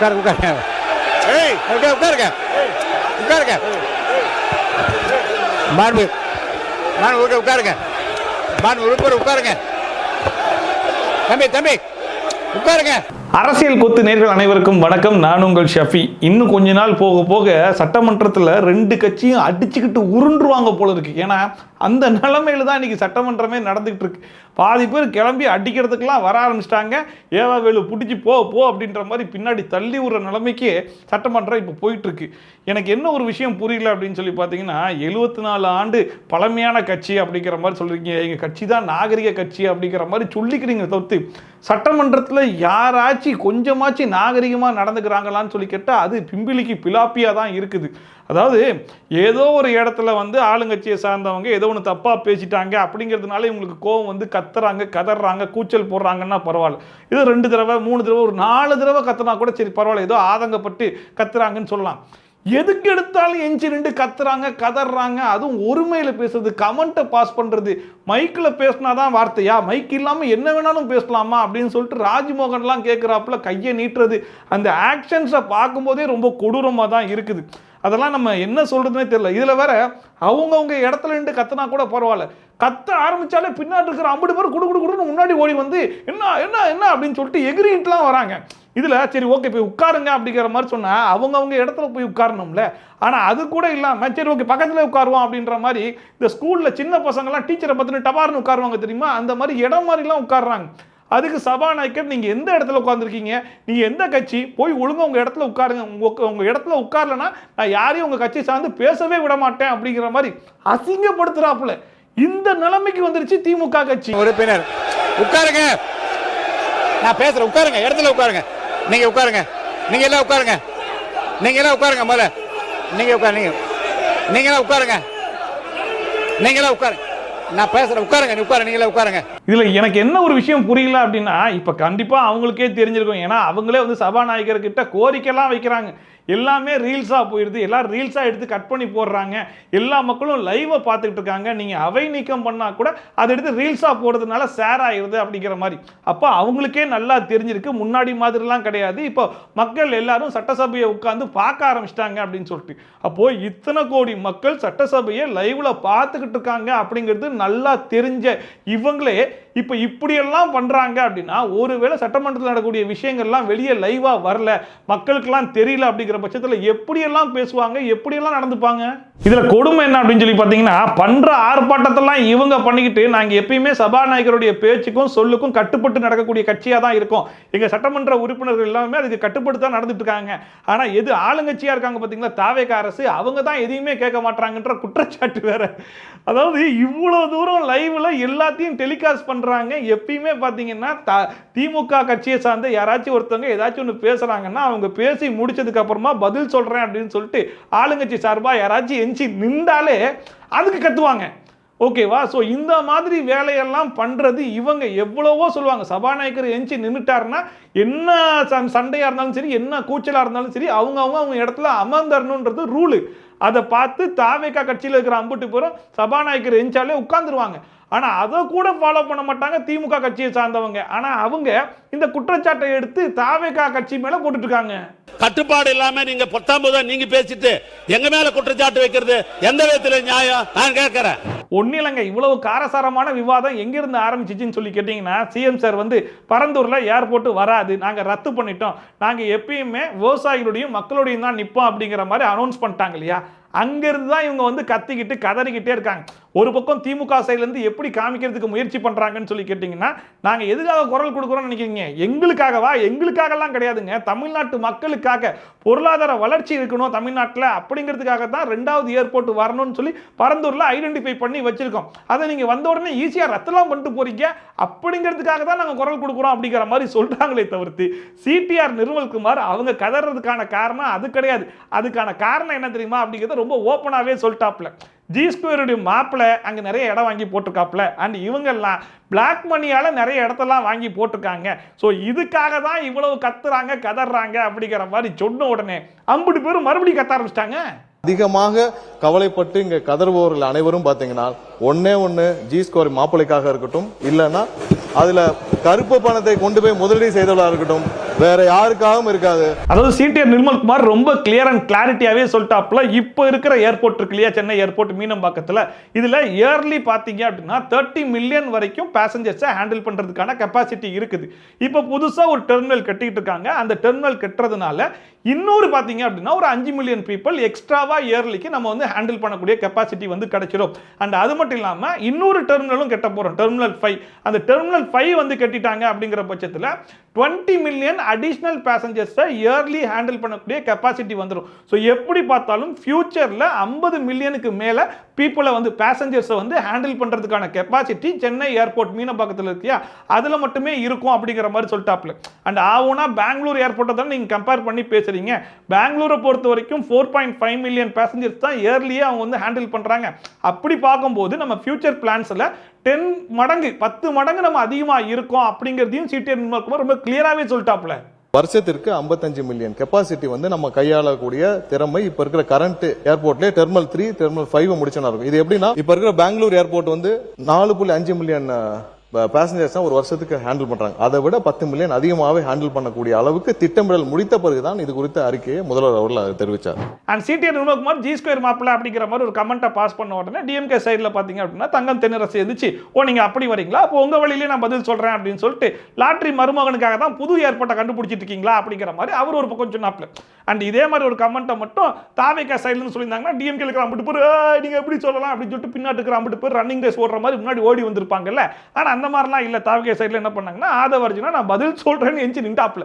உட்காருங்க. ஏய், உட்காருங்க. உட்காருங்க. மாண்பு உட்காருங்க. மாண்பு உறுப்பினர் உட்காருங்க. தம்பி உட்காருங்க. அரசியல் கொத்து நேயர்கள் அனைவருக்கும் வணக்கம். நான் உங்கள் ஷஃபி. இன்னும் கொஞ்ச நாள் போக போக சட்டமன்றத்தில் ரெண்டு கட்சியும் அடிச்சுக்கிட்டு உருண்டுருவாங்க போல இருக்கு. ஏன்னா அந்த நிலைமையில தான் இன்னைக்கு சட்டமன்றமே நடந்துகிட்டு இருக்கு. பாதி பேர் கிளம்பி அடிக்கிறதுக்கெல்லாம் வர ஆரம்பிச்சிட்டாங்க. ஏவா வேலு பிடிச்சி போ அப்படின்ற மாதிரி பின்னாடி தள்ளி விடுற நிலைமைக்கு சட்டமன்றம் இப்போ போயிட்டு இருக்கு. எனக்கு என்ன ஒரு விஷயம் புரியல அப்படின்னு சொல்லி பார்த்தீங்கன்னா, 74 ஆண்டு பழமையான கட்சி அப்படிங்கிற மாதிரி சொல்றீங்க. எங்கள் கட்சி தான் நாகரிக கட்சி அப்படிங்கிற மாதிரி சொல்லிக்கிறீங்க தவிர்த்து சட்டமன்றத்தில் யாராச்சும் கொஞ்சமாச்சு நாகரிகமாக நடந்துக்கிறாங்களான்னு சொல்லி கேட்டால் அது பிம்பிலிக்கு பிலாப்பியாக தான் இருக்குது. அதாவது ஏதோ ஒரு இடத்துல வந்து ஆளுங்கட்சியை சார்ந்தவங்க ஏதோ ஒன்று தப்பாக பேசிட்டாங்க அப்படிங்கிறதுனால இவங்களுக்கு கோவம் வந்து கத்துறாங்க, கதறாங்க, கூச்சல் போடுறாங்கன்னா பரவாயில்ல. இது 2 தடவை 3 தடவை ஒரு 4 தடவை கத்துனா கூட சரி பரவாயில்ல, ஏதோ ஆதங்கப்பட்டு கத்துறாங்கன்னு சொல்லலாம். எதுக்கு எடுத்தாலும் எஞ்சி நின்று கத்துறாங்க, கதறாங்க, அதுவும் ஒருமையில் பேசுறது, கமெண்ட்டை பாஸ் பண்ணுறது, மைக்கில் பேசினாதான் வார்த்தையா, மைக் இல்லாமல் என்ன வேணாலும் பேசலாமா அப்படின்னு சொல்லிட்டு ராஜ்மோகன்லாம் கேட்குறாப்புல கையை நீட்டுறது, அந்த ஆக்ஷன்ஸை பார்க்கும்போதே ரொம்ப கொடூரமாக தான் இருக்குது. அதெல்லாம் நம்ம என்ன சொல்கிறதுனே தெரியல. இதில் வேற அவங்கவுங்க இடத்துல நின்று கத்துனா கூட பரவாயில்ல, கத்த ஆரம்பித்தாலே பின்னாடி இருக்கிற 50 பேர் குடுன்னு முன்னாடி ஓடி வந்து என்ன என்ன என்ன அப்படின்னு சொல்லிட்டு எகிரிட்டுலாம் வராங்க. இதில் சரி ஓகே போய் உட்காருங்க அப்படிங்கிற மாதிரி சொன்னால் அவங்கவுங்க இடத்துல போய் உட்காரணும்ல. ஆனால் அது கூட இல்லாமல் சரி ஓகே பக்கத்தில் உட்காருவோம் அப்படின்ற மாதிரி இந்த ஸ்கூலில் சின்ன பசங்கள்லாம் டீச்சரை பார்த்துட்டு டபார்னு உட்காருவாங்க தெரியுமா, அந்த மாதிரி இடம் மாதிரிலாம் உட்காடுறாங்க. அதுக்கு சபாநாயகர் நீங்கள் எந்த இடத்துல உட்காந்துருக்கீங்க, நீங்கள் எந்த கட்சி, போய் ஒழுங்காக உங்கள் இடத்துல உட்காருங்க. உங்கள் இடத்துல உட்காரலன்னா நான் யாரையும் உங்கள் கட்சி சார்ந்து பேசவே விட மாட்டேன் அப்படிங்கிற மாதிரி அசிங்கப்படுத்துறாப்புல. இந்த நிலைமைக்கு வந்துருச்சு திமுக கட்சி. உறுப்பினர் உட்காருங்க. நான் பேசுறேன். உட்காருங்க. இடத்துல உட்காருங்க. நீங்க உட்காருங்க. நீங்க எல்லாம் உட்காருங்க. நீங்க எல்லாம் உட்காருங்க. முதல்ல நீங்க உட்காருங்க. நீங்க எல்லாம் உட்காருங்க. நீங்க எல்லாம் உட்காருங்க. நான் பேசுறேன். உட்காருங்க. நீ உட்காரு. நீங்களே உட்காருங்க. இதுல எனக்கு என்ன ஒரு விஷயம் புரியல அப்படின்னா, இப்ப கண்டிப்பா அவங்களுக்கே தெரிஞ்சிருக்கும். ஏன்னா அவங்களே வந்து சபாநாயகர் கிட்ட கோரிக்கைலாம் வைக்கிறாங்க. எல்லாமே ரீல்ஸாக போயிடுது. எல்லாம் ரீல்ஸாக எடுத்து கட் பண்ணி போடுறாங்க. எல்லா மக்களும் லைவை பார்த்துக்கிட்டு இருக்காங்க. நீங்கள் அவை நீக்கம் பண்ணால் கூட அதை எடுத்து ரீல்ஸாக போடுறதுனால ஷேர் ஆயிடுது அப்படிங்கிற மாதிரி. அப்போ அவங்களுக்கே நல்லா தெரிஞ்சிருக்கு. முன்னாடி மாதிரிலாம் கிடையாது. இப்போ மக்கள் எல்லாரும் சட்டசபையை உட்காந்து பார்க்க ஆரம்பிச்சிட்டாங்க அப்படின்னு சொல்லிட்டு. அப்போது இத்தனை கோடி மக்கள் சட்டசபையை லைவில் பார்த்துக்கிட்டு இருக்காங்க அப்படிங்கிறது நல்லா தெரிஞ்ச இவங்களே இப்போ இப்படியெல்லாம் பண்ணுறாங்க அப்படின்னா, ஒருவேளை சட்டமன்றத்தில் நடக்கக்கூடிய விஷயங்கள்லாம் வெளியே லைவாக வரல, மக்களுக்கெல்லாம் தெரியல அப்படிங்கிற பட்சத்தில் எப்படியெல்லாம் பேசுவாங்க, எப்படியெல்லாம் நடந்துப்பாங்க. இதில் கொடுமை என்ன அப்படின்னு சொல்லி பார்த்தீங்கன்னா, பண்ணுற ஆர்ப்பாட்டத்தெல்லாம் இவங்க பண்ணிக்கிட்டு நாங்கள் எப்பயுமே சபாநாயகருடைய பேச்சுக்கும் சொல்லுக்கும் கட்டுப்பட்டு நடக்கக்கூடிய கட்சியாக தான் இருக்கோம், எங்கள் சட்டமன்ற உறுப்பினர்கள் எல்லாமே அதுக்கு கட்டுப்பட்டு தான் நடந்துட்டு இருக்காங்க. ஆனால் எது ஆளுங்கட்சியாக இருக்காங்க பார்த்தீங்களா தாவேகா அரசு, அவங்க தான் எதையுமே கேட்க மாட்டாங்கன்ற குற்றச்சாட்டு வேற. அதாவது இவ்வளோ தூரம் லைவ்ல எல்லாத்தையும் டெலிகாஸ்ட் பண்ணுறாங்க. எப்பயுமே பார்த்தீங்கன்னா திமுக கட்சியை சார்ந்த யாராச்சும் ஒருத்தவங்க ஏதாச்சும் ஒன்று பேசுறாங்கன்னா அவங்க பேசி முடிச்சதுக்கு அப்புறமா பதில் சொல்றேன் அப்படின்னு சொல்லிட்டு ஆளுங்கட்சி சார்பாக யாராச்சும் எஞ்சி நின்றாலே அதுக்கு கத்துவாங்க. ஓகேவா? ஸோ இந்த மாதிரி வேலையெல்லாம் பண்ணுறது இவங்க எவ்வளவோ சொல்லுவாங்க. சபாநாயகர் எஞ்சி நின்றுட்டாருன்னா என்ன சண்டையாக இருந்தாலும் சரி, என்ன கூச்சலாக இருந்தாலும் சரி, அவங்க இடத்துல அமர்ந்தரணுன்றது ரூலு. அதை பார்த்து தாவேகா கட்சியில் இருக்கிற 50 பேரும் சபாநாயகர் எஞ்சாலே உட்கார்ந்துருவாங்க. ஆனால் அதை கூட ஃபாலோ பண்ண மாட்டாங்க திமுக கட்சியை சார்ந்தவங்க. ஆனால் அவங்க இந்த குற்றச்சாட்டை எடுத்து தாவேகா கட்சி மேலே போட்டுட்டு இருக்காங்க. கட்டுப்பாடு இல்லாம நீங்க 19 நீங்க பேசிட்டு எங்க மேல குற்றச்சாட்டு வைக்கிறது எந்த விதத்துல நியாயம்? நான் கேட்கிறேன். ஒன்னும் இல்லைங்க, இவ்வளவு காரசாரமான விவாதம் எங்கிருந்து ஆரம்பிச்சிச்சுன்னு சொல்லி கேட்டீங்கன்னா, சிஎம் சார் வந்து பரந்தூர்ல ஏர்போர்ட் வராது, நாங்க ரத்து பண்ணிட்டோம், நாங்க எப்பயுமே விவசாயிகளுடையும் மக்களுடையும் தான் நிற்போம் அப்படிங்கிற மாதிரி அனௌன்ஸ் பண்ணிட்டாங்க இல்லையா. அங்கிருந்து தான் இவங்க வந்து கத்திக்கிட்டு கதறிக்கிட்டே இருக்காங்க. ஒரு பக்கம் திமுக சைட்லேருந்து எப்படி காமிக்கிறதுக்கு முயற்சி பண்ணுறாங்கன்னு சொல்லி கேட்டிங்கன்னா, நாங்கள் எதுக்காக குரல் கொடுக்குறோம்னு நினைக்கிறீங்க? எங்களுக்காகவா? எங்களுக்காகலாம் கிடையாதுங்க, தமிழ்நாட்டு மக்களுக்காக, பொருளாதார வளர்ச்சி இருக்கணும் தமிழ்நாட்டில் அப்படிங்கிறதுக்காக தான் 2வது ஏர்போர்ட் வரணும்னு சொல்லி பரந்தூரில் ஐடென்டிஃபை பண்ணி வச்சிருக்கோம். அதை நீங்கள் வந்த உடனே ஈஸியாக ரத்தலாம் பண்ணிட்டு போறீங்க அப்படிங்கிறதுக்காக தான் நாங்கள் குரல் கொடுக்குறோம் அப்படிங்கிற மாதிரி சொல்கிறாங்களே தவிர்த்து சிடிஆர் நிர்மல்குமார் அவங்க கதறதுக்கான காரணம் அது கிடையாது. அதுக்கான காரணம் என்ன தெரியுமா அப்படிங்கிறத ரொம்ப ஓப்பனாகவே சொல்லிட்டாப்ல. G2 மாப்பிள்ள அங்கே நிறைய இடம் வாங்கி போட்டிருக்காப்புல. அண்ட் இவங்கெல்லாம் பிளாக் மணியால் நிறைய இடத்தெல்லாம் வாங்கி போட்டிருக்காங்க. ஸோ இதுக்காக தான் இவ்வளவு கத்துறாங்க கதறாங்க அப்படிங்கிற மாதிரி சொன்ன உடனே 50 பேரும் மறுபடியும் கத்த ஆரம்பிச்சிட்டாங்க. அதிகமாக கவலைப்பட்டு இங்க கதறுபவர்கள் அனைவரும் பாத்தீங்கன்னா ஒண்ணு G2 மாப்பிள்ளைக்காக இருக்கட்டும், இல்லைன்னா அதுல கருப்பு பணத்தை கொண்டு போய் முதலீடு செய்தவர்களாக இருக்கட்டும், வேற யாருக்காகவும் இருக்காது. அதாவது சிடிஆர் நிர்மல்குமார் ரொம்ப கிளியர் அண்ட் கிளாரிட்டியாவே சொல்லிட்டாப்ல. இப்போ இருக்கிற ஏர்போர்ட் இருக்கு இல்லையா, சென்னை ஏர்போர்ட் மீனம்பாக்கத்தில், இதுல இயர்லி பாத்தீங்க அப்படின்னா 30 மில்லியன் வரைக்கும் பேசஞ்சர்ஸை ஹேண்டில் பண்றதுக்கான கெப்பாசிட்டி இருக்குது. இப்போ புதுசா ஒரு டெர்மினல் கட்டிட்டு இருக்காங்க. அந்த டெர்மினல் கட்டுறதுனால இன்னொரு பாத்தீங்க அப்படின்னா ஒரு 5 மில்லியன் பீப்புள் எக்ஸ்ட்ராவா இயர்லிக்கு நம்ம வந்து ஹேண்டில் பண்ணக்கூடிய கெப்பாசிட்டி வந்து கிடைச்சிடும். அண்ட் அது மட்டும் இல்லாம இன்னொரு டெர்மினலும் கட்ட போறோம், டெர்மினல் 5. அந்த டெர்மினல் 5 வந்து கட்டிட்டாங்க அப்படிங்கிற பட்சத்தில் 20 மில்லியன் அடிஷனல் பேசஞ்சர்ஸை இயர்லி ஹேண்டில் பண்ணக்கூடிய கெப்பாசிட்டி வந்துடும். ஸோ எப்படி பார்த்தாலும் ஃபியூச்சரில் 50 மில்லியனுக்கு மேலே பீப்புளை வந்து பேசஞ்சர்ஸை வந்து ஹேண்டில் பண்ணுறதுக்கான கெப்பாசிட்டி சென்னை ஏர்போர்ட் மீனம்பாக்கத்தில் இருக்கியா அதில் மட்டுமே இருக்கும் அப்படிங்கிற மாதிரி சொல்லிட்டாப்ல. அண்ட் ஆகுனா பெங்களூர் ஏர்போர்ட்டை தான் நீங்கள் கம்பேர் பண்ணி பேசுகிறீங்க. பெங்களூரை பொறுத்த வரைக்கும் 4.5 மில்லியன் பேசஞ்சர்ஸ் தான் இயர்லியே அவங்க வந்து ஹேண்டில் பண்ணுறாங்க. அப்படி பார்க்கும்போது நம்ம ஃபியூச்சர் பிளான்ஸில் 10 மடங்கு 10 மடங்கு நம்ம அதிகமாக இருக்கோம் அப்படிங்கிறதையும் சிடிஆர் நிர்மல்குமார் ரொம்ப கிளியராகவே சொல்லிட்டாப்ல. வருஷத்திற்கு 55 மில்லியன் கெப்பாசிட்டி வந்து நம்ம கையாளக்கூடிய திறமை இப்ப இருக்கிற கரண்ட் ஏர்போர்ட்லயே டெர்மினல் 3 டெர்மினல் 5 முடிச்சனா இருக்கும். இது எப்படின்னா இப்ப இருக்கிற பெங்களூர் ஏர்போர்ட் வந்து 4.5 மில்லியன் பேசஞ்சர்ஸ் ஒரு வருஷத்துக்கு ஹேண்டில் பண்றாங்க. அதை விட 10 மில்லியன் அதிகமாகவே ஹேண்டில் பண்ணக்கூடிய அளவுக்கு திட்டமிடல் முடித்த பிறகுதான் இது குறித்த அறிக்கையை முதல்வர் அவர்கள் தெரிவித்தார். And CTR Nirmalkumar G square மாப்பிள்ள அப்படிங்கிற மாதிரி ஒரு கமெண்ட்டை பாஸ் பண்ண உடனே டிஎம்கே சைடில் பார்த்தீங்க அப்படின்னா தங்கம் தென்னரசு எதிர்த்து, ஓ நீங்க அப்படி வரீங்களா, அப்போ உங்க வழியிலே நான் பதில் சொல்றேன் அப்படின்னு சொல்லிட்டு லாட்ரி மருமகனுக்காக தான் புது ஏர்போர்ட்டை கண்டுபிடிச்சிட்டு இருக்கீங்களா அப்படிங்கிற மாதிரி அவர் ஒரு பக்கம் சொன்னாப்ல. அண்ட் இதே மாதிரி ஒரு கமெண்ட்டை மட்டும் தாவேகா சைடுன்னு சொல்லியிருந்தாங்கன்னா டிஎம்கே இருக்கிற அம்பிட்டு பேர் நீங்க எப்படி சொல்லலாம் அப்படின்னு சொல்லிட்டு பின்னாடி இருக்கிற அம்பிட்டு பேர் ரன்னிங் ரேஸ் ஓடுற மாதிரி முன்னாடி ஓடி வந்திருப்பாங்கல்ல. ஆனால் அந்த மாதிரிலாம் இல்லை. தாவேகா சைடில் என்ன பண்ணாங்கன்னா ஆதவர்ஜுனா நான் பதில் சொல்றேன்னு எஞ்சி நின்றாப்ல.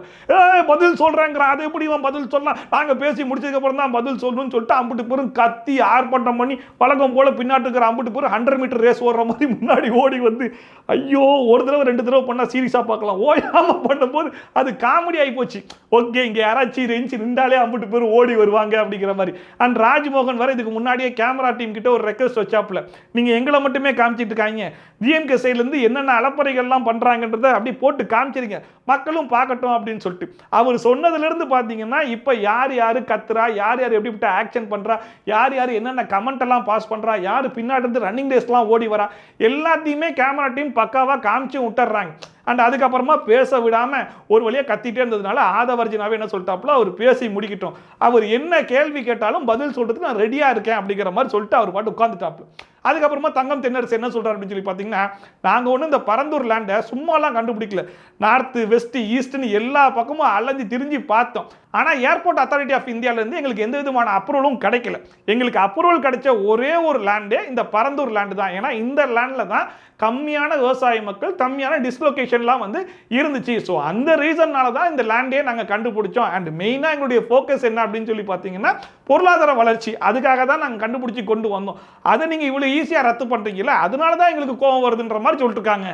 பதில் சொல்றேங்கிற அது எப்படி பதில் சொல்லலாம், நாங்கள் பேசி முடிச்சதுக்கு அப்புறம் தான் பதில் சொல்லணும்னு சொல்லிட்டு அம்பிட்டு பேரும் கத்தி ஆர்ப்பாட்டம் பண்ணி பழக்கம் போல பின்னாடி இருக்கிற அம்பிட்டு பேர் 100 மீட்டர் ரேஸ் ஓடுற மாதிரி முன்னாடி ஓடி வந்து ஐயோ ஒரு தடவை 2 தடவை பண்ணா சீரியஸா பார்க்கலாம், ஓயாம பண்ணும்போது அது காமெடி ஆகி போச்சு. ஓகே இங்க யாராச்சும் எஞ்சி நின்றாலே அம்பிட்டு பேர் ஓடி வருவாங்க அப்படிங்கிற மாதிரி. அண்ட் ராஜ்மோகன் வர இதுக்கு முன்னாடியே கேமரா டீம் கிட்ட ஒரு ரெக்வஸ்ட் வச்சாப்ல, நீங்க எங்களை மட்டுமே காமிச்சிட்டு இருக்காங்க, டிஎம்கே சைட்ல இருந்து என்னென்ன அலப்பறைகள்லாம் பண்றாங்கன்றத அப்படி போட்டு காமிச்சிருங்க மக்களும் பார்க்கட்டும் அப்படின்னு சொல்லிட்டு அவர் சொன்னதுல இருந்து பாத்தீங்கன்னா இப்ப யார் யாரு கத்துறா, யார் யார் எப்படிப்பட்ட ஆக்ஷன் பண்றா, யார் யார் என்னென்ன கமெண்ட் எல்லாம் பாஸ் பண்றா, யார் பின்னாடி இருந்து ரன்னிங் ரேஸ்லாம் ஓடி வரா, எல்லாத்தையுமே கேமரா டீம் பக்காவா காமிச்சு விட்டுறாங்க. அண்ட் அதுக்கப்புறமா பேச விடாம ஒரு வழியா கத்திட்டே இருந்ததுனால ஆதவர்ஜனாவே என்ன சொல்லிட்டாப்ல, அவர் பேசி முடிக்கட்டும், அவர் என்ன கேள்வி கேட்டாலும் பதில் சொல்றதுக்கு நான் ரெடியா இருக்கேன் அப்படிங்கிற மாதிரி சொல்லிட்டு அவர் பாட்டு உட்கார்ந்துட்டாப்ல. அதுக்கப்புறமா தங்கம் தென்னரசு என்ன சொல்றாரு அப்படின்னு சொல்லி பார்த்தீங்கன்னா, நாங்கள் ஒன்றும் இந்த பரந்தூர் லேண்டை சும்மாலாம் கண்டுபிடிக்கல, நார்த்து வெஸ்ட் ஈஸ்ட்னு எல்லா பக்கமும் அலைஞ்சு திரிஞ்சு பார்த்தோம். ஆனால் ஏர்போர்ட் அத்தாரிட்டி ஆஃப் இந்தியாவிலேருந்து எங்களுக்கு எந்த விதமான அப்ரூவலும் கிடைக்கல. எங்களுக்கு அப்ரூவல் கிடைச்ச ஒரே ஒரு லேண்டே இந்த பரந்தூர் லேண்டு தான். ஏன்னா இந்த லேண்டில் தான் கம்மியான விவசாய மக்கள், கம்மியான டிஸ்லொகேஷன்லாம் வந்து இருந்துச்சு. ஸோ அந்த ரீசன்னால தான் இந்த லேண்டே நாங்கள் கண்டுபிடிச்சோம். அண்ட் மெயினாக எங்களுடைய ஃபோக்கஸ் என்ன அப்படின்னு சொல்லி பார்த்தீங்கன்னா பொருளாதார வளர்ச்சி, அதுக்காக தான் நாங்கள் கண்டுபிடிச்சி கொண்டு வந்தோம். அதை நீங்கள் இவ்வளோ ஈஸியாக ரத்து பண்ணுறீங்களா, அதனால தான் எங்களுக்கு கோபம் வருதுன்ற மாதிரி சொல்லிட்டு இருக்காங்க.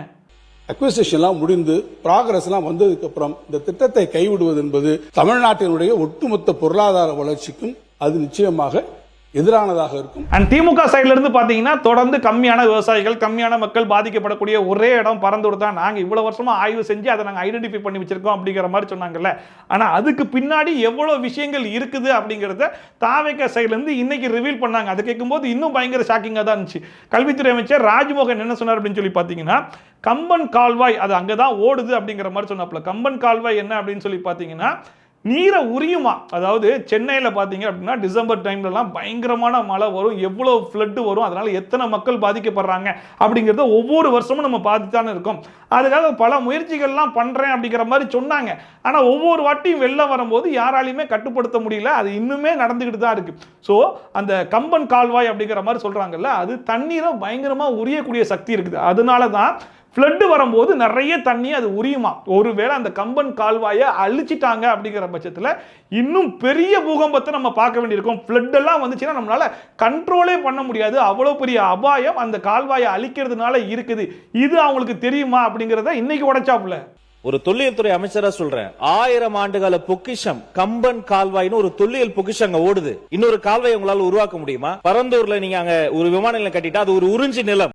அக்விசிஷன்லாம் முடிந்து ப்ராக்ரஸ்லாம் வந்ததுக்கு அப்புறம் இந்த திட்டத்தை கைவிடுவது என்பது தமிழ்நாட்டினுடைய ஒட்டுமொத்த பொருளாதார வளர்ச்சிக்கும் அது நிச்சயமாக எதிரானதாக இருக்கும். அண்ட் திமுக சைட்ல இருந்து பாத்தீங்கன்னா தொடர்ந்து கம்மியான விவசாயிகள், கம்மியான மக்கள் பாதிக்கப்படக்கூடிய ஒரே இடம் பரந்தூர் தான். நாங்க இவ்வளவு வருஷமா ஆய்வு செஞ்சு அதை நாங்க ஐடென்டிஃபை பண்ணி வச்சிருக்கோம் அப்படிங்கிற மாதிரி சொன்னாங்கல்ல. ஆனா அதுக்கு பின்னாடி எவ்வளவு விஷயங்கள் இருக்குது அப்படிங்கறத தாவேகா சைட்ல இருந்து இன்னைக்கு ரிவீல் பண்ணாங்க. அதை கேட்கும்போது இன்னும் பயங்கர ஷாக்கிங்கா தான் இருந்துச்சு. கல்வித்துறை அமைச்சர் ராஜ்மோகன் என்ன சொன்னார் அப்படின்னு சொல்லி பாத்தீங்கன்னா, கம்பன் கால்வாய் அது அங்கதான் ஓடுது அப்படிங்கிற மாதிரி சொன்னாப்ல. கம்பன் கால்வாய் என்ன அப்படின்னு சொல்லி பாத்தீங்கன்னா நீரை உரியுமா, அதாவது சென்னையில் பார்த்தீங்க அப்படின்னா டிசம்பர் டைம்லலாம் பயங்கரமான மழை வரும், எவ்வளோ ஃப்ளட்டு வரும், அதனால எத்தனை மக்கள் பாதிக்கப்படுறாங்க அப்படிங்கிறத ஒவ்வொரு வருஷமும் நம்ம பார்த்துத்தானே இருக்கோம். அதுக்காக பல முயற்சிகள்லாம் பண்ணுறேன் அப்படிங்கிற மாதிரி சொன்னாங்க. ஆனால் ஒவ்வொரு வாட்டியும் வெள்ளம் வரும்போது யாராலையுமே கட்டுப்படுத்த முடியல, அது இன்னுமே நடந்துக்கிட்டு தான் இருக்குது. ஸோ அந்த கம்பன் கால்வாய் அப்படிங்கிற மாதிரி சொல்கிறாங்கல்ல, அது தண்ணீரை பயங்கரமாக உரியக்கூடிய சக்தி இருக்குது. அதனால தான் ஃப்ளட்டு வரும்போது நிறைய தண்ணி அது உரியுமா. ஒருவேளை அந்த கம்பன் கால்வாயை அழிச்சிட்டாங்க அப்படிங்கிற பட்சத்தில் இன்னும் பெரிய பூகம்பத்தை நம்ம பார்க்க வேண்டியிருக்கும். ஃப்ளட் எல்லாம் வந்துச்சுன்னா நம்மளால கண்ட்ரோலே பண்ண முடியாது, அவ்வளோ பெரிய அபாயம் அந்த கால்வாயை அழிக்கிறதுனால இருக்குது. இது அவங்களுக்கு தெரியுமா அப்படிங்கிறத இன்னைக்கு உடைச்சாப்புல. ஒரு தொல்லியல் துறை அமைச்சரா சொல்றேன், 1000 ஆண்டுகால பொக்கிஷம் கம்பன் கால்வாய்னு ஒரு தொல்லியல் பொக்கிஷம் அங்க ஓடுது. இன்னொரு கால்வாய் உங்களால உருவாக்க முடியுமா? பரந்தூர்ல நீங்க அங்க ஒரு விமான நிலையம் கட்டிட்டா அது ஒரு உறிஞ்சி நிலம்.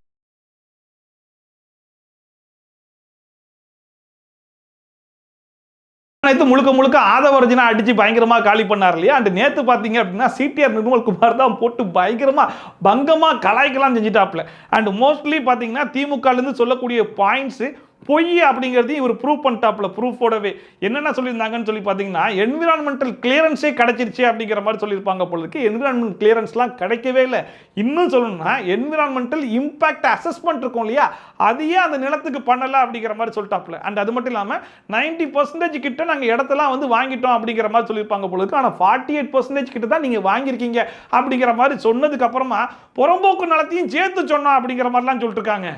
முழுக்க முழுக்க ஆதவர்ஜனா அடிச்சு பயங்கரமா காலி பண்ணார் இல்லையா. அந்த நேத்து பாத்தீங்க அப்படின்னா சிடிஆர் நிர்மல்குமார் தான் போட்டு பயங்கரமா பங்கமா கலாய்க்கலாம் செஞ்சுட்டாப்ல. அண்ட் மோஸ்ட்லி பாத்தீங்கன்னா திமுக இருந்து சொல்லக்கூடிய பாயிண்ட்ஸ் பொய் அப்படிங்கிறதையும் இவர் ப்ரூவ் பண்ணிட்டாப்ல. ப்ரூஃபோடவே என்னென்ன சொல்லியிருந்தாங்கன்னு சொல்லி பார்த்தீங்கன்னா, என்விரான்மெண்டல் கிளியரன்ஸே கிடைச்சிருச்சு அப்படிங்கிற மாதிரி சொல்லியிருப்பாங்க போல இருக்கு. என்விரான்மெண்டல் கிளியரன்ஸ்லாம் கிடைக்கவே இல்லை. இன்னும் சொல்லணும்னா என்விரான்மெண்டல் இம்பாக்ட் அசஸ்மெண்ட் இருக்கும் இல்லையா, அதையே அந்த நிலத்துக்கு பண்ணலை அப்படிங்கிற மாதிரி சொல்லிட்டாப்ல. அண்ட் அது மட்டும் இல்லாமல் 90% கிட்ட நாங்கள் இடத்தெல்லாம் வந்து வாங்கிட்டோம் அப்படிங்கிற மாதிரி சொல்லியிருப்பாங்க போல இருக்கு. ஆனால் 48% கிட்ட தான் நீங்கள் வாங்கியிருக்கீங்க அப்படிங்கிற மாதிரி சொன்னதுக்கு அப்புறமா புறம்போக்கு நிலத்தையும் சேர்த்து சொன்னோம் அப்படிங்கிற மாதிரிலாம் சொல்லிட்டு இருக்காங்க.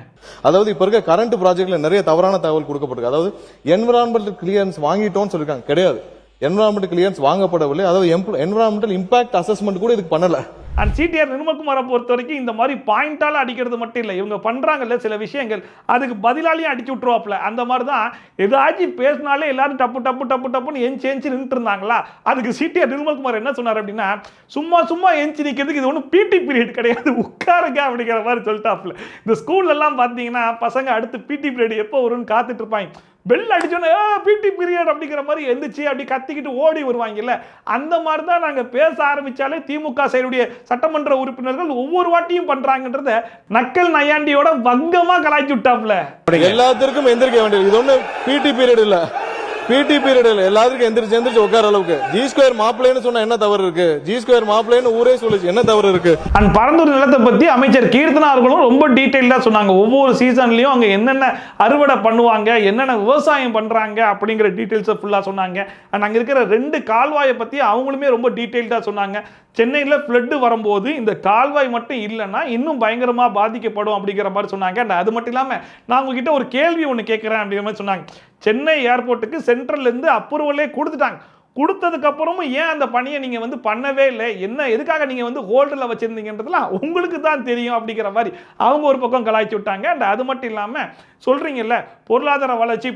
அதாவது இப்ப இருக்க கரண்ட் ப்ராஜெக்ட்ல நிறைய தவறான தகவல் கொடுக்கப்பட்டிருக்கு. அதாவது என்விரான்மெண்டல் கிளியரன்ஸ் வாங்கிட்டோம்னு சொல்லிருக்காங்க. கிடையாது, என்விரான்மெண்டல் கிளியரன்ஸ் வாங்கப்படவில்லை. அதாவது என்விரான்மெண்டல் இம்பாக்ட் அசஸ்மெண்ட் கூட இதுக்கு பண்ணல. அண்ட் சிடிஆர் நிர்மல்குமாரை பொறுத்த வரைக்கும் இந்த மாதிரி பாயிண்டால அடிக்கிறது மட்டும் இல்லை, இவங்க பண்றாங்கல்ல சில விஷயங்கள், அதுக்கு பதிலாலையும் அடிச்சு விட்டுருவாப்ல. அந்த மாதிரி தான் ஏதாச்சும் பேசினாலே எல்லாரும் டப்பு டப்பு டப்பு டப்புன்னு எஞ்சி நின்று இருந்தாங்களா, அதுக்கு சிடிஆர் நிர்மல்குமார் என்ன சொன்னார் அப்படின்னா, சும்மா எஞ்சி நிற்கிறதுக்கு இது ஒன்றும் பிடி பீரியட் கிடையாது, உட்காருங்க அப்படிங்கிற மாதிரி சொல்லிட்டாப்ல. இந்த ஸ்கூல்ல எல்லாம் பார்த்தீங்கன்னா பசங்க அடுத்து பிடி பீரியட் எப்போ வரும்னு காத்துட்டு இருப்பாங்க. பெல் அடிச்சோன்னே பிடி பீரியட் அப்படிங்கிற மாதிரி எந்திரிச்சு அப்படி கத்திக்கிட்டு ஓடி வருவாங்கல்ல, அந்த மாதிரி தான் நாங்கள் பேச ஆரம்பிச்சாலே திமுக சைடுடைய சட்டமன்ற உறுப்பினர்கள் ஒவ்வொரு வாட்டியும் பண்றாங்கன்றத நக்கல் நையாண்டியோட வங்கமா கலாய்ச்சி விட்டாப்ல. எல்லாத்திற்கும் எந்திரிக்க வேண்டியது, இது ஒண்ணு பிடி பீரியட் இல்ல, பிடி பீரியட் இல்ல, எல்லாத்துக்கும் எந்திரிச்சு உட்கார அளவுக்கு. ஜி ஸ்கொயர் மாப்பிள்ளைன்னு சொன்னா என்ன தவறு இருக்கு? ஜி ஸ்கொயர் மாப்பிள்ளைன்னு ஊரே சொல்லுச்சு, என்ன தவறு இருக்கு? அண்ட் பரந்தூர் நிலத்தை பத்தி அமைச்சர் கீர்த்தனா அவர்களும் ரொம்ப டீடைலா சொன்னாங்க. ஒவ்வொரு சீசன்லயும் அங்க என்னென்ன அறுவடை பண்ணுவாங்க, என்னென்ன விவசாயம் பண்றாங்க அப்படிங்கிற டீடைல்ஸை ஃபுல்லா சொன்னாங்க. அண்ட் அங்க இருக்கிற 2 கால்வாயை பத்தி அவங்களுமே ரொம்ப டீடைல்டா சொன்னாங்க. சென்னையில் ஃப்ளட்டு வரும்போது இந்த கால்வாய் மட்டும் இல்லைன்னா இன்னும் பயங்கரமாக பாதிக்கப்படும் அப்படிங்கிற மாதிரி சொன்னாங்க. அண்ட் அது மட்டும் இல்லாமல் நான் உங்ககிட்ட ஒரு கேள்வி ஒன்று கேட்குறேன் அப்படிங்கிற மாதிரி சொன்னாங்க. சென்னை ஏர்போர்ட்டுக்கு சென்ட்ரல்லேருந்து அப்ரூவலே கொடுத்துட்டாங்க. கொடுத்ததுக்கு அப்புறமும் ஏன் அந்த பணியை நீங்க வந்து பண்ணவே இல்லை, என்ன எதுக்காக நீங்க வந்து ஹோல்டில் வச்சிருந்தீங்கன்றதுலாம் உங்களுக்கு தான் தெரியும் அப்படிங்கிற மாதிரி அவங்க ஒரு பக்கம் கலாய்ச்சி விட்டாங்க. அண்ட் அது மட்டும் இல்லாமல் சொல்றீங்கல்ல பொருளாதார வளர்ச்சி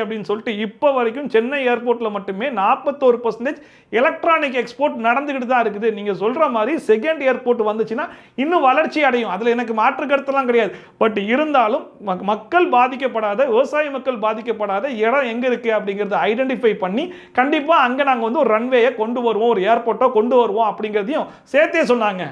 அப்படின்னு சொல்லிட்டு இப்போ வரைக்கும் சென்னை ஏர்போர்ட்ல மட்டுமே 41% எலக்ட்ரானிக் எக்ஸ்போர்ட் நடந்துகிட்டு தான் இருக்குது. நீங்க சொல்ற மாதிரி செகண்ட் ஏர்போர்ட் வந்துச்சுன்னா இன்னும் வளர்ச்சி அடையும், அதுல எனக்கு மாற்று கருத்தெல்லாம் கிடையாது. பட் இருந்தாலும் மக்கள் பாதிக்கப்படாத, விவசாய மக்கள் பாதிக்கப்படாத இடம் எங்க இருக்கு அப்படிங்கறத ஐடென்டிஃபை பண்ணி கண்டிப்பா அங்க நாங்க வந்து ஒரு ரன்வேயை கொண்டு வருவோம், ஒரு ஏர்போர்ட்டை கொண்டு வருவோம் அப்படிங்கிறதையும் சேர்த்தே சொன்னாங்க.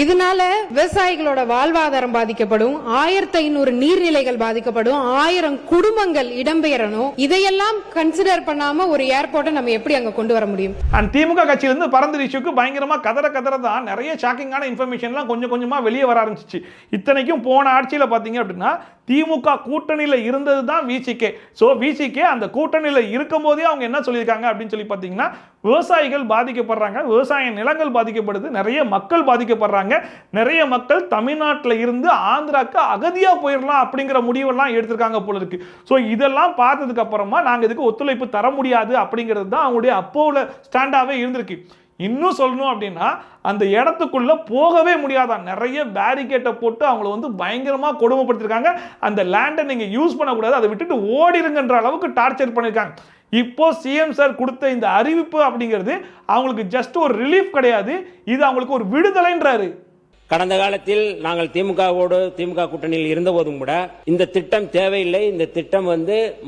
இதனால விவசாயிகளோட வாழ்வாதாரம் பாதிக்கப்படும், 1500 நீர்நிலைகள் பாதிக்கப்படும், 1000 குடும்பங்கள் இடம்பெயரணும். இதையெல்லாம் கன்சிடர் பண்ணாம ஒரு ஏர்போர்ட்டை நம்ம எப்படி அங்க கொண்டு வர முடியும்? அண்ட் திமுக கட்சியிலிருந்து பரந்தூர் இஷ்யூக்கு பயங்கரமா கதற தான் நிறைய ஷாக்கிங்கான இன்ஃபர்மேஷன்லாம் கொஞ்சமா வெளியே வர ஆரம்பிச்சிச்சு. இத்தனைக்கும் போன ஆட்சியில பாத்தீங்க அப்படின்னா திமுக கூட்டணியில இருந்தது தான் விசிகே. ஸோ விசிகே அந்த கூட்டணியில இருக்கும் போதே அவங்க என்ன சொல்லியிருக்காங்க அப்படின்னு சொல்லி பார்த்தீங்கன்னா, விவசாயிகள் பாதிக்கப்படுறாங்க, விவசாய நிலங்கள் பாதிக்கப்படுது, நிறைய மக்கள் பாதிக்கப்படுறாங்க, நிறைய மக்கள் தமிழ்நாட்டில் இருந்து ஆந்திராக்கு அகதியா போயிடலாம் அப்படிங்கிற முடிவெல்லாம் எடுத்திருக்காங்க போல இருக்கு. ஸோ இதெல்லாம் பார்த்ததுக்கு அப்புறமா நாங்கள் இதுக்கு ஒத்துழைப்பு தர முடியாது அப்படிங்கிறது தான் அவங்களுடைய அப்போல ஸ்டாண்டாவே இருந்திருக்கு. இன்னும் சொல்லணும் அப்படின்னா அந்த இடத்துக்குள்ள போகவே முடியாதான், நிறைய பேரிகேட்டை போட்டு அவங்கள வந்து பயங்கரமா கொடுமைப்படுத்திருக்காங்க. அந்த லேண்டை நீங்க யூஸ் பண்ணக்கூடாது, அதை விட்டுட்டு ஓடிருங்கன்ற அளவுக்கு டார்ச்சர் பண்ணிருக்காங்க. இப்போ சிஎம் சார் கொடுத்த இந்த அறிவிப்பு அப்படிங்கிறது அவங்களுக்கு ஜஸ்ட் ஒரு ரிலீஃப் கிடையாது, இது அவங்களுக்கு ஒரு விடுதலைன்றாரு. கடந்த காலத்தில் நாங்கள் திமுக கூட்டணியில் இருந்த போதும் கூட இந்த திட்டம் தேவையில்லை, இந்த திட்டம்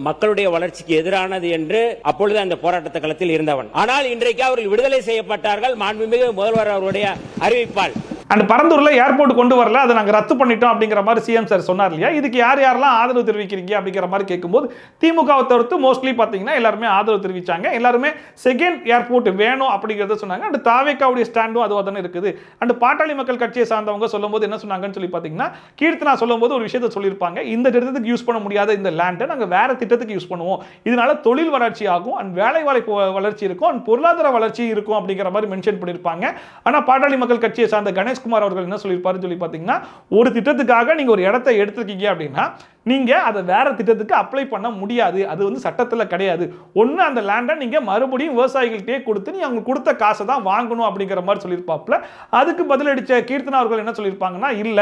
மக்களுடைய வளர்ச்சிக்கு எதிரானது என்று அப்பொழுது அந்த போராட்ட களத்தில் இருந்தவன். ஆனால் இன்றைக்கு அவர்கள் விடுதலை செய்யப்பட்டார்கள் மாண்புமிகு முதல்வர் அவருடைய அறிவிப்பால். அண்ட் பரந்தூர்ல ஏர்போர்ட் கொண்டு வரல, அதை நாங்கள் ரத்து பண்ணிட்டோம் அப்படிங்கிற மாதிரி சிஎம் சார் சொன்னார் இல்லையா. இதுக்கு யாரெல்லாம் ஆதரவு தெரிவிக்கிறீங்க அப்படிங்கிற மாதிரி கேட்கும்போது திமுகவை தவிர்த்து மோஸ்ட்லி பார்த்தீங்கன்னா எல்லாருமே ஆதரவு தெரிவிச்சாங்க. எல்லாருமே செகண்ட் ஏர்போர்ட் வேணும் அப்படிங்கிறத சொன்னாங்க. அண்ட் தாவேக்காவுடைய ஸ்டாண்டும் அதுவாக தானே இருக்குது. அண்ட் பாட்டாளி மக்கள் கட்சியை சார்ந்தவங்க சொல்லும் போது என்ன சொன்னாங்கன்னு சொல்லி பார்த்தீங்கன்னா, கீர்த்தனா சொல்லும் போது ஒரு விஷயத்தை சொல்லியிருப்பாங்க, இந்த திட்டத்துக்கு யூஸ் பண்ண முடியாத இந்த லேண்டை நாங்கள் வேற திட்டத்துக்கு யூஸ் பண்ணுவோம், இதனால தொழில் வளர்ச்சி ஆகும், அண்ட் வேலை வாய்ப்பு வளர்ச்சி இருக்கும், அண்ட் பொருளாதார வளர்ச்சி இருக்கும் அப்படிங்கிற மாதிரி மென்ஷன் பண்ணியிருப்பாங்க. ஆனால் பாட்டாளி மக்கள் கட்சியை சார்ந்த கணேஷ்குமார் அவர்கள் என்ன சொல்லியிருப்பாரு சொல்லி பார்த்தீங்கன்னா, ஒரு திட்டத்துக்காக நீங்க ஒரு இடத்தை எடுத்துருக்கீங்க அப்படின்னா நீங்க அதை வேற திட்டத்துக்கு அப்ளை பண்ண முடியாது, அது சட்டத்தில் கிடையாது. ஒன்று அந்த லேண்டை நீங்க மறுபடியும் விவசாயிகள்கிட்டே கொடுத்து நீங்க அவங்க கொடுத்த காசை தான் வாங்கணும் அப்படிங்கிற மாதிரி சொல்லியிருப்பாப்ல. அதுக்கு பதிலடிச்ச கீர்த்தனா அவர்கள் என்ன சொல்லியிருப்பாங்கன்னா, இல்ல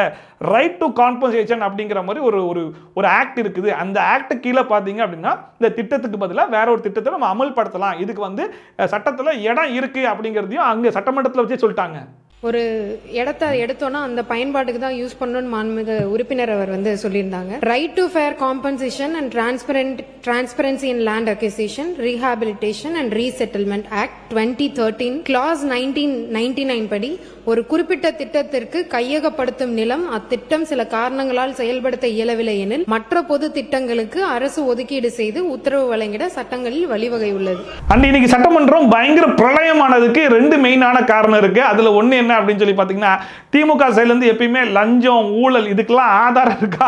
ரைட் டு காம்பன்சேஷன் அப்படிங்கிற மாதிரி ஒரு ஆக்ட் இருக்குது, அந்த ஆக்ட் கீழே பார்த்தீங்க அப்படின்னா இந்த திட்டத்துக்கு பதிலாக வேற ஒரு திட்டத்தை நம்ம அமல்படுத்தலாம், இதுக்கு சட்டத்தில் இடம் இருக்கு அப்படிங்கிறதையும் அங்கே சட்டமன்றத்தில் வச்சே சொல்லிட்டாங்க. ஒரு இடத்த எடுத்தோம்னா அந்த பயன்பாட்டுக்கு தான் யூஸ் பண்ணணும்னு மாண்புமிகு உறுப்பினர் அவர் சொல்லியிருந்தாங்க. Right to fair compensation and transparency in land acquisition, rehabilitation and resettlement act 2013 clause 1999 படி ஒரு குறிப்பிட்ட திட்டத்திற்கு கையகப்படுத்தும் நிலம் அத்திட்டம் சில காரணங்களால் செயல்படுத்த இயலவில்லை எனில் மற்ற பொது திட்டங்களுக்கு அரசு ஒதுக்கீடு செய்து உத்தரவு வழங்கிட சட்டங்களில் வழிவகை உள்ளது. அண்ட் இன்னைக்கு சட்டமன்றம் பயங்கர பிரளயமானதுக்கு ரெண்டு மெயினான காரணம் இருக்கு. அதுல ஒண்ணு என்ன அப்படின்னு சொல்லி பாத்தீங்கன்னா, திமுக சைடுல இருந்து எப்பயுமே லஞ்சம் ஊழல் இதுக்கெல்லாம் ஆதாரம் இருக்கா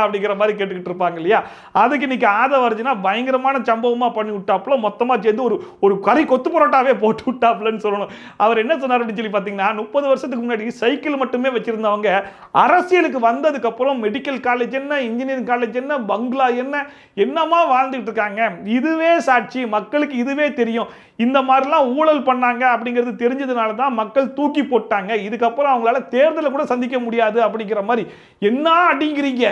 அப்படிங்கிற மாதிரி கேட்டுக்கிட்டு இருப்பாங்க இல்லையா. அதுக்கு இன்னைக்கு ஆதரவர்ஜினா பயங்கரமான சம்பவமா பண்ணி விட்டாப்புல, மொத்தமா சேர்ந்து ஒரு கறி கொத்து பரோட்டாவே போட்டு விட்டாப்புலன்னு சொல்லணும். அவர் என்ன சொன்னார் அப்படின்னு சொல்லி பாத்தீங்கன்னா, 30 வருஷத்துக்கு முன்னாடி சைக்கிள் மட்டுமே வச்சிருந்தவங்க அரசியலுக்கு வந்ததுக்கு அப்புறம் மெடிக்கல் காலேஜ் என்ன, இன்ஜினியரிங் காலேஜ் என்ன, பங்களா என்னமா வாழ்ந்துட்டு இருக்காங்க. இதுவே சாட்சி, மக்களுக்கு இதுவே தெரியும். இந்த மாதிரிலாம் ஊழல் பண்ணாங்க அப்படிங்கிறது தெரிஞ்சதுனால தான் மக்கள் தூக்கி போட்டாங்க. இதுக்கப்புறம் அவங்களால தேர்தலை கூட சந்திக்க முடியாது அப்படிங்கிற மாதிரி என்ன அடிங்கிறீங்க.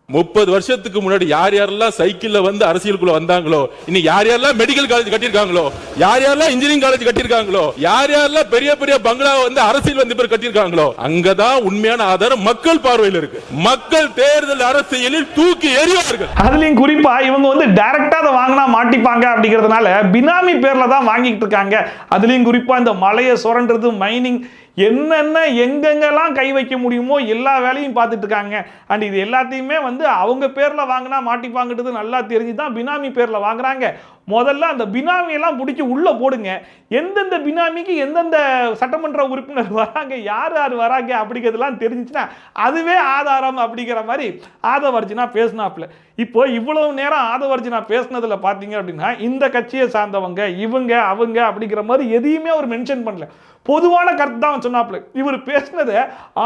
30 வருஷத்துக்கு முன்னாடி யார் யாரெல்லாம் சைக்கிள்ல வந்து அரசியலுக்குள்ள வந்தாங்களோ, இன்னைக்கு யார் யாரெல்லாம் மெடிக்கல் காலேஜ் கட்டியிருக்காங்களோ, யார் யாரெல்லாம் இன்ஜினியரிங் காலேஜ் கட்டியிருக்காங்களோ, யார் யாரெல்லாம் பெரிய பெரிய பங்களா வந்து அரசியல் வந்து பேர் கட்டியிருக்காங்களோ, அங்கதான் உண்மையான ஆதாரம் மக்கள் பார்வையில் இருக்கு. மக்கள் தேர்தல் அரசியலில் தூக்கி எறிவார்கள். அதுலயும் குறிப்பா இவங்க வந்து டைரக்டா அதை வாங்கினா மாட்டிப்பாங்க அப்படிங்கிறதுனால பினாமி பேர்ல தான் வாங்கிட்டு இருக்காங்க. அதுலயும் குறிப்பா இந்த மலையை சுரண்டுறது, மைனிங், என்னென்ன எங்கெங்கெல்லாம் கை வைக்க முடியுமோ எல்லா வேலையும் பார்த்துட்டு இருக்காங்க. அண்ட் இது எல்லாத்தையுமே வந்து அவங்க பேர்ல வாங்கினா மாட்டிப்பாங்கிறது நல்லா தெரிஞ்சுதான் பினாமி பேர்ல வாங்குறாங்க. முதல்ல அந்த பினாமியெல்லாம் பிடிச்சி உள்ள போடுங்க. எந்தெந்த பினாமிக்கு எந்தெந்த சட்டமன்ற உறுப்பினர் வராங்க, யார் வராங்க அப்படிங்கிறதுலாம் தெரிஞ்சுச்சுன்னா அதுவே ஆதாரம் அப்படிங்கிற மாதிரி ஆதவர்ஜினா பேசினாப்புல. இப்போ இவ்வளவு நேரம் ஆதவர்ஜினா பேசினதுல பார்த்தீங்க அப்படின்னா, இந்த கட்சியை சார்ந்தவங்க இவங்க அவங்க அப்படிங்கிற மாதிரி எதையுமே அவர் மென்ஷன் பண்ணல. பொதுவான கருத்து தான் சொன்னாப்புல. இவர் பேசினதை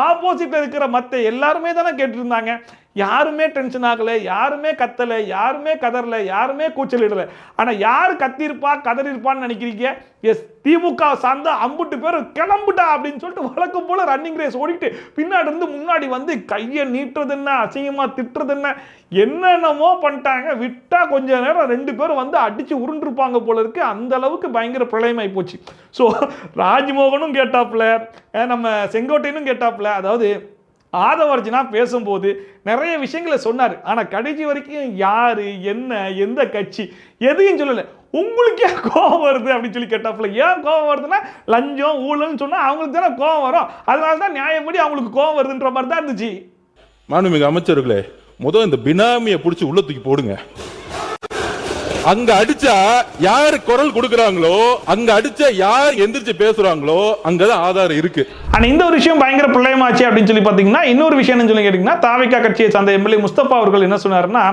ஆப்போசிட்ல இருக்கிற மற்ற எல்லாருமே தானே கேட்டுருந்தாங்க. யாருமே டென்ஷன் ஆகலை, யாருமே கத்தலை, யாருமே கதறல, யாருமே கூச்சலிடலை. ஆனால் யார் கத்திருப்பா கதறிருப்பான்னு நினைக்கிறீங்க? எஸ், திமுக சார்ந்த அம்புட்டு பேர் கிளம்புட்டா அப்படின்னு சொல்லிட்டு வழக்கம் போல ரன்னிங் ரேஸ் ஓடிட்டு பின்னாடி இருந்து முன்னாடி வந்து கையை நீட்டுறது என்ன, அசிங்கமா திட்டுறது என்ன, என்னென்னமோ பண்ணிட்டாங்க. விட்டா கொஞ்ச நேரம் 2 பேரும் வந்து அடிச்சு உருண்டிருப்பாங்க போல இருக்கு. அந்த அளவுக்கு பயங்கர பிரளயமாகி போச்சு. ஸோ ராஜ்மோகனும் கேட்டாப்புல, நம்ம செங்கோட்டையனும் கேட்டாப்புல. அதாவது ஆதவர்ஜினா பேசும்போது நிறைய விஷயங்களை சொன்னார். ஆனால் கடைசி வரைக்கும் யாரு என்ன எந்த கட்சி எதையும் சொல்லலை. உங்களுக்கு ஏன் கோபம் வருது அப்படின்னு சொல்லி கேட்டாப்புல. ஏன் கோபம் வருதுன்னா, லஞ்சம் ஊழல்னு சொன்னால் அவங்களுக்கு தானே கோபம் வரும். அதனால தான் நியாயப்படி அவங்களுக்கு கோபம் வருதுன்ற மாதிரி தான் இருந்துச்சு. மாண்புமிகு அமைச்சர்களே, முதல் இந்த பினாமியை பிடிச்சி உள்ள தூக்கி போடுங்க. அங்க அடிச்சா யாரு குரல் கொடுக்கறாங்களோ, அங்க அடிச்சா யார் எந்திரிச்சு பேசுறாங்களோ அங்கதான் ஆதாரம் இருக்கு. ஆனா இந்த ஒரு விஷயம் பயங்கர பிரளயமாச்சு அப்படின்னு சொல்லி பாத்தீங்கன்னா, இன்னொரு விஷயம் என்ன சொல்லி கேட்டீங்கன்னா, தாவிகா கட்சியை சார்ந்த எம்எல்ஏ முஸ்தபா அவர்கள் என்ன சொன்னாருன்னா,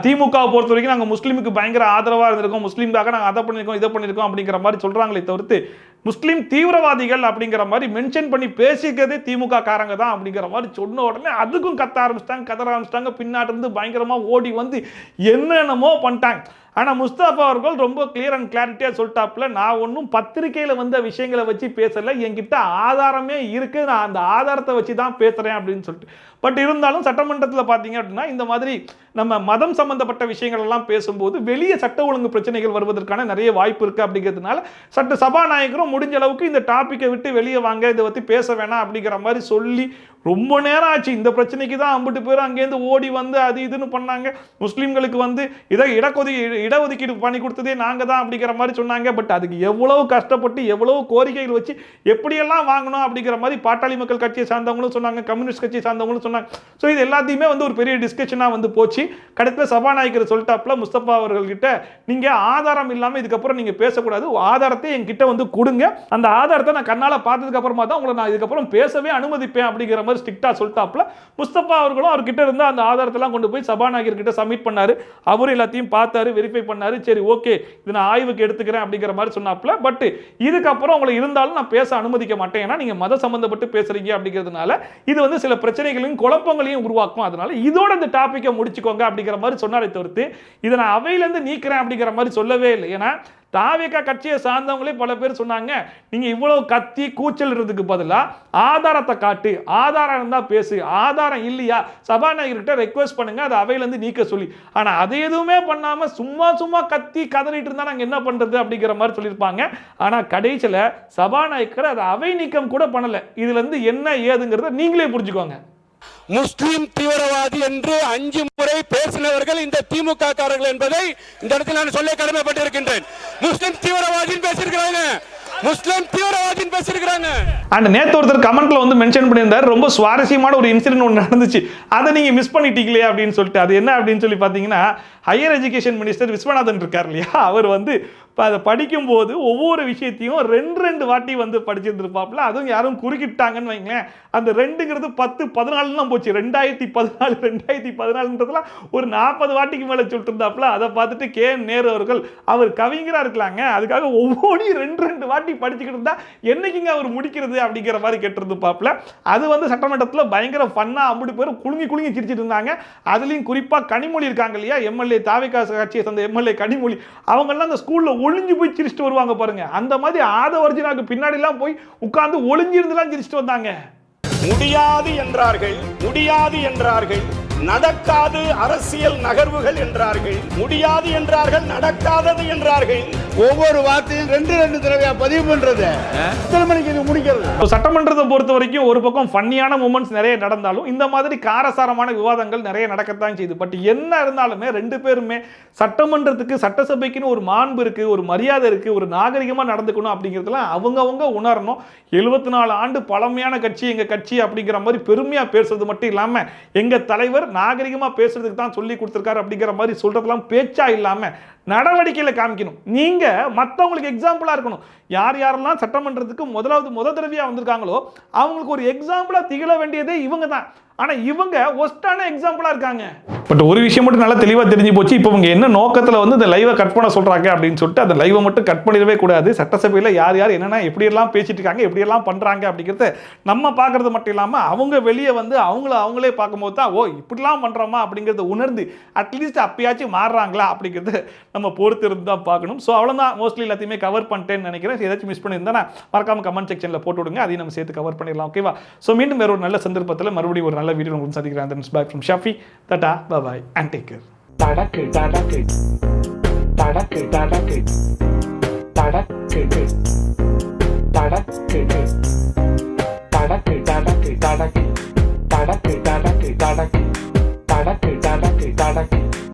திமுகவை பொறுத்த வரைக்கும் நாங்கள் முஸ்லீமுக்கு பயங்கர ஆதரவாக இருந்திருக்கோம், முஸ்லீம்காக நாங்கள் அதை பண்ணியிருக்கோம் இதை பண்ணியிருக்கோம் அப்படிங்கிற மாதிரி சொல்றாங்களே தவிர்த்து, முஸ்லீம் தீவிரவாதிகள் அப்படிங்கிற மாதிரி மென்ஷன் பண்ணி பேசிக்கிறதே திமுக காரங்க தான் அப்படிங்கிற மாதிரி சொன்ன உடனே அதுக்கும் கத்த ஆரம்பிச்சிட்டாங்க, கதற ஆரம்பிச்சிட்டாங்க. பின்னாடி இருந்து பயங்கரமா ஓடி வந்து என்னென்னமோ பண்ணிட்டாங்க. ஆனால் முஸ்தபா அவர்கள் ரொம்ப கிளியர் அண்ட் கிளாரிட்டியாக சொல்லிட்டாப்புல, நான் ஒன்றும் பத்திரிகையில் வந்த விஷயங்களை வச்சு பேசலை, என்கிட்ட ஆதாரமே இருக்கு, நான் அந்த ஆதாரத்தை வச்சு தான் பேசுகிறேன் அப்படின்னு சொல்லிட்டு. பட் இருந்தாலும் சட்டமன்றத்தில் பார்த்தீங்க அப்படின்னா, இந்த மாதிரி நம்ம மதம் சம்பந்தப்பட்ட விஷயங்கள் எல்லாம் பேசும்போது வெளியே சட்ட ஒழுங்கு பிரச்சனைகள் வருவதற்கான நிறைய வாய்ப்பு இருக்குது. அப்படிங்கிறதுனால சபாநாயகரும் முடிஞ்ச அளவுக்கு இந்த டாப்பிக்கை விட்டு வெளியே வாங்க, இதை பற்றி பேச வேணாம் அப்படிங்கிற மாதிரி சொல்லி ரொம்ப நேரம் ஆச்சு. இந்த பிரச்சனைக்கு தான் அம்பிட்டு பேர் அங்கேருந்து ஓடி வந்து அது இதுன்னு பண்ணாங்க. முஸ்லீம்களுக்கு வந்து இதை இடஒதுக்கீடு பண்ணி கொடுத்ததே நாங்கள் தான் அப்படிங்கிற மாதிரி சொன்னாங்க. பட் அதுக்கு எவ்வளவு கஷ்டப்பட்டு எவ்வளவு கோரிக்கைகள் வச்சு எப்படியெல்லாம் வாங்கணும் அப்படிங்கிற மாதிரி பாட்டாளி மக்கள் கட்சியை சார்ந்தவங்களும் சொன்னாங்க, கம்யூனிஸ்ட் கட்சியை சார்ந்தவங்களும் சொன்னாங்க. ஸோ இது எல்லாத்தையுமே வந்து ஒரு பெரிய டிஸ்கஷனாக வந்து போச்சு. கடைசியில் சபாநாயகர் சொல்லிட்டாப்புல முஸ்தபா அவர்கள்கிட்ட, நீங்கள் ஆதாரம் இல்லாமல் இதுக்கப்புறம் நீங்கள் பேசக்கூடாது, ஆதாரத்தை என்கிட்ட வந்து கொடுங்க, அந்த ஆதாரத்தை நான் கண்ணால் பார்த்ததுக்கு அப்புறமா தான் உங்களை நான் இதுக்கப்புறம் பேசவே அனுமதிப்பேன் அப்படிங்கிற மாதிரி ஸ்ட்ரிக்டா சொல்லிட்டாப்புல. முஸ்தபா அவர்களும் அவர்கிட்ட இருந்து அந்த ஆதாரத்தெல்லாம் கொண்டு போய் சபாநாயகர் கிட்ட சப்மிட் பண்ணாரு. அவரு எல்லாத்தையும் பார்த்தாரு, வெரிஃபை பண்ணாரு. சரி ஓகே, இது நான் ஆய்வுக்கு எடுத்துக்கிறேன் அப்படிங்கிற மாதிரி சொன்னாப்புல. பட் இதுக்கப்புறம் உங்களை இருந்தாலும் நான் பேச அனுமதிக்க மாட்டேன், ஏன்னா நீங்க மத சம்பந்தப்பட்டு பேசுறீங்க அப்படிங்கிறதுனால இது வந்து சில பிரச்சனைகளையும் குழப்பங்களையும் உருவாக்கும், அதனால இதோட இந்த டாபிக்கை முடிச்சுக்கோங்க அப்படிங்கிற மாதிரி சொன்னாரே தவிர்த்து இதை நான் அவையிலிருந்து நீக்கிறேன் அப்படிங்கிற மாதிரி சொல்லவே இல்லை. ஏன்னா தாவேகா கட்சியை சார்ந்தவங்களே பல பேர் சொன்னாங்க, நீங்க இவ்வளவு கத்தி கூச்சல்றதுக்கு பதிலா ஆதாரத்தை காட்டு, ஆதாரம் இருந்தா பேசு, ஆதாரம் இல்லையா சபாநாயகர்கிட்ட ரெக்வெஸ்ட் பண்ணுங்க, அதை அவையில இருந்து நீக்க சொல்லி. ஆனா அது எதுவுமே பண்ணாம சும்மா சும்மா கத்தி கதறிட்டு இருந்தா நாங்க என்ன பண்றது அப்படிங்கிற மாதிரி சொல்லியிருப்பாங்க. ஆனா கடைசியில சபாநாயகர் அதை அவை நீக்கம் கூட பண்ணல. இதுல இருந்து என்ன ஏதுங்கிறத நீங்களே புரிஞ்சுக்கோங்க. முஸ்லிம் தீவிரவாதி என்று 5 முறை பேசினவர்கள் இந்த திமுக காரர்கள் என்பதை இந்த இடத்தில் நான் சொல்ல கடமைப்பட்டிருக்கின்றேன். முஸ்லிம் தீவிரவாதி பேசியிருக்கிறாங்க, முஸ்லிம் தீவிரவாதி பேசியிருக்கிறாங்க. அண்ட் நேத்து ஒருத்தர் கமெண்ட்ல வந்து மென்ஷன் பண்ணியிருந்தார், ரொம்ப சுவாரஸ்யமான ஒரு இன்சிடென்ட் ஒன்று நடந்துச்சு, அதை நீங்க மிஸ் பண்ணிட்டீங்களே அப்படின்னு சொல்லிட்டு. அது என்ன அப்படின்னு சொல்லி பார்த்தீங்கன்னா, ஹையர் எஜுகேஷன் மினிஸ்டர் விஸ்வநாதன் இருக்கார் இல்லையா, அவர் வந்து அதை படிக்கும்போது ஒவ்வொரு விஷயத்தையும் 2 வாட்டி வந்து படிச்சிருந்துருப்பாப்புல. அதுவும் யாரும் குறுக்கிட்டாங்கன்னு வைங்களேன், அந்த 2ங்கிறது 10, 14 போச்சு. 2014, 2014ன்றதுலாம் ஒரு 40 வாட்டிக்கு மேலே சொல்லிட்டு இருந்தாப்புல. அதை பார்த்துட்டு கே.என். நேரு அவர்கள், அவர் கவிஞராக இருக்கலாங்க, அதுக்காக ஒவ்வொரு 2 வாட்டி படிச்சுக்கிட்டு இருந்தா என்னைக்குங்க அவர் முடிக்கிறது அப்படிங்கிற மாதிரி கேட்டிருந்துப்பாப்புல. அது வந்து சட்டமன்றத்தில் பயங்கர ஃபன்னா 50 பேர் குலுங்கி சிரிச்சிட்டு இருந்தாங்க. அதுலேயும் குறிப்பாக கனிமொழி இருக்காங்க இல்லையா, எம்எல்ஏ தாவேகா கட்சியை சேர்ந்த எம்எல்ஏ கனிமொழி, அவங்கெல்லாம் அந்த ஸ்கூலில் ஒளிஞ்சு போய் சிரிச்சுட்டு வருவாங்க பாருங்க. அந்த மாதிரி ஆதவர்ஜினாக்கு பின்னாடி எல்லாம் போய் உட்கார்ந்து ஒளிஞ்சிருந்துலாம் சிரிச்சுட்டு வந்தாங்க. முடியாது என்றார்கள், நடக்காது அரசியல் நகர்வுகள் என்றார்கள், முடியாது என்றார்கள், நடக்காதது என்றார்கள். ஒவ்வொரு வார்த்தையும் 2 தடவையா பதிவு பண்றது, எத்தனை மணிக்கு இது முடிக்கிறது? சட்டமன்றத்தை பொறுத்த வரைக்கும் ஒரு பக்கம் ஃபன்னியான மூமெண்ட்ஸ் நிறைய நடந்தாலும் இந்த மாதிரி காரசாரமான விவாதங்கள் நிறைய நடக்கத்தான் செய்யுது. பட் என்ன இருந்தாலுமே 2 பேருமே சட்டமன்றத்துக்கு, சட்டசபைக்குன்னு ஒரு மாண்பு இருக்கு, ஒரு மரியாதை இருக்கு, ஒரு நாகரிகமா நடந்துக்கணும் அப்படிங்கிறதுலாம் அவங்கவங்க உணரணும். 74 ஆண்டு பழமையான கட்சி எங்க கட்சி அப்படிங்கிற மாதிரி பெருமையா பேசுறது மட்டும் இல்லாம எங்க தலைவர் நாகரிகமா பேசுறதுக்கு தான் சொல்லி கொடுத்திருக்காரு அப்படிங்கிற மாதிரி சொல்றதெல்லாம் பேச்சா இல்லாம நடவடிக்கையில காமிக்கணும். நீங்க மற்றவங்களுக்கு எக்ஸாம்பிளா இருக்கணும். யார் யாரெல்லாம் சட்டமன்றத்துக்கு முதல் தடவையா வந்திருக்காங்களோ அவங்களுக்கு ஒரு எக்ஸாம்பிளா திகழ வேண்டியதே இவங்க தான். ஆனா இவங்க ஒஸ்டான எக்ஸாம்பிளா இருக்காங்க. பட் ஒரு விஷயம் மட்டும் நல்லா தெளிவா தெரிஞ்சு போச்சு. இப்போ இவங்க என்ன நோக்கத்துல வந்து இந்த லைவை கட் பண்ண சொல்றாங்க அப்படின்னு சொல்லிட்டு அந்த லைவை மட்டும் கட் பண்ணிடவே கூடாது. சட்டசபையில யார் யார் என்னென்ன எப்படி எல்லாம் பேசிட்டு இருக்காங்க, எப்படி எல்லாம் பண்றாங்க அப்படிங்கிறத நம்ம பார்க்கறது மட்டும் இல்லாம அவங்க வெளியே வந்து அவங்களே பார்க்கும்போது தான் ஓ இப்படிலாம் பண்றோமா அப்படிங்கிறத உணர்ந்து அட்லீஸ்ட் அப்பயாச்சும் மாறுறாங்களா அப்படிங்கிறது நம்ம பொறுத்து இருந்து தான் பார்க்கணும். ஸோ அவ்வளோதான், மோஸ்ட்லி எல்லாத்தையுமே கவர் பண்ணிட்டேன்னு நினைக்கிறேன். ஏதாச்சும் மிஸ் பண்ணியிருந்தா மறக்காம கமெண்ட் செக்ஷன்ல போட்டு விடுங்க, அதையும் நம்ம சேர்த்து கவர் பண்ணிடலாம். ஓகேவா? ஸோ மீண்டும் வேற ஒரு நல்ல சந்தர்ப்பத்தில் மறுபடியும் ஒரு நல்ல வீடியோ உங்களுக்கு சந்திக்கிறேன். Back from Shafi. Tata, bye bye, and take care. தடக்கு தடக்கு தடக்கு தடக்கு தடக்கு தடக்கு தடக்கு தடக்கு தடக்கு தடக்கு தடக்கு தடக்கு தடக்கு தடக்கு தடக்கு